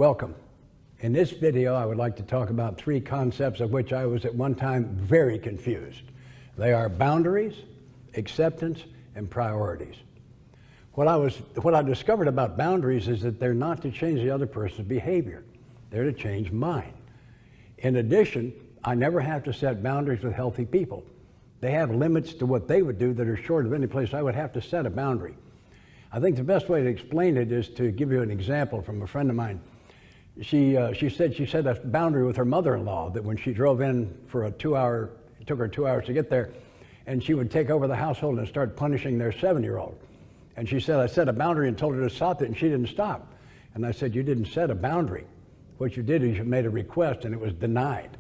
Welcome. In this video, I would like to talk about three concepts of which I was at one time very confused. They are boundaries, acceptance, and priorities. What I discovered about boundaries is that they're not to change the other person's behavior. They're to change mine. In addition, I never have to set boundaries with healthy people. They have limits to what they would do that are short of any place I would have to set a boundary. I think the best way to explain it is to give you an example from a friend of mine. She said she set a boundary with her mother-in-law that when she drove in for it took her 2 hours to get there, and she would take over the household and start punishing their 7-year-old. And she said, I set a boundary and told her to stop it, and she didn't stop. And I said, you didn't set a boundary. What you did is you made a request and it was denied.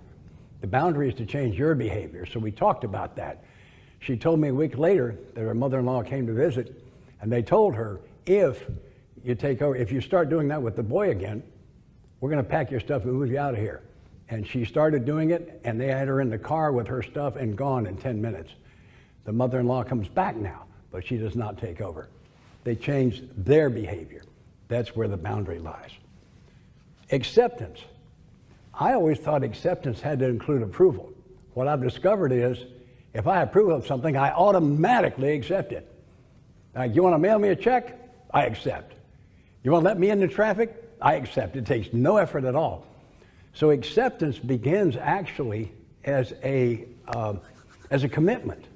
The boundary is to change your behavior. So we talked about that. She told me a week later that her mother-in-law came to visit, and they told her, if you start doing that with the boy again, we're going to pack your stuff and move you out of here. And she started doing it, and they had her in the car with her stuff and gone in 10 minutes. The mother-in-law comes back now, but she does not take over. They changed their behavior. That's where the boundary lies. Acceptance. I always thought acceptance had to include approval. What I've discovered is, if I approve of something, I automatically accept it. You want to mail me a check? I accept. You want to let me into traffic? I accept. It takes no effort at all. So acceptance begins actually as a commitment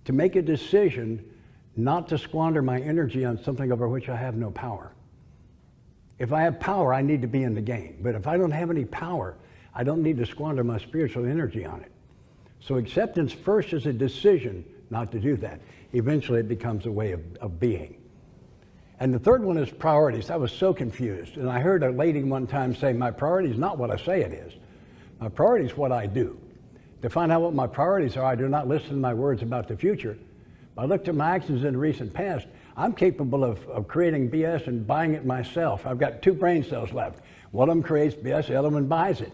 to make a decision not to squander my energy on something over which I have no power. If I have power, I need to be in the game. But if I don't have any power, I don't need to squander my spiritual energy on it. So acceptance first is a decision not to do that. Eventually it becomes a way of being. And the third one is priorities. I was so confused. And I heard a lady one time say, my priority is not what I say it is. My priority is what I do. To find out what my priorities are, I do not listen to my words about the future. I looked at my actions in the recent past. I'm capable of creating BS and buying it myself. I've got 2 brain cells left. One of them creates BS, the other one buys it.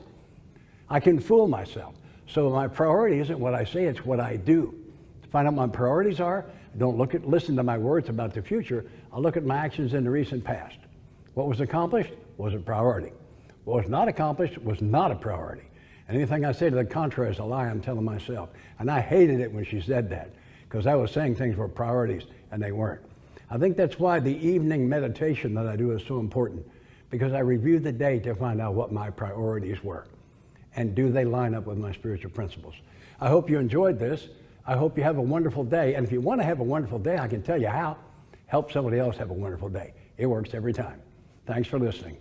I can fool myself. So my priority isn't what I say, it's what I do. To find out what my priorities are, I don't listen to my words about the future. I'll look at my actions in the recent past. What was accomplished was a priority. What was not accomplished was not a priority. Anything I say to the contrary is a lie I'm telling myself. And I hated it when she said that, because I was saying things were priorities and they weren't. I think that's why the evening meditation that I do is so important, because I review the day to find out what my priorities were and do they line up with my spiritual principles. I hope you enjoyed this. I hope you have a wonderful day. And if you want to have a wonderful day, I can tell you how. Help somebody else have a wonderful day. It works every time. Thanks for listening.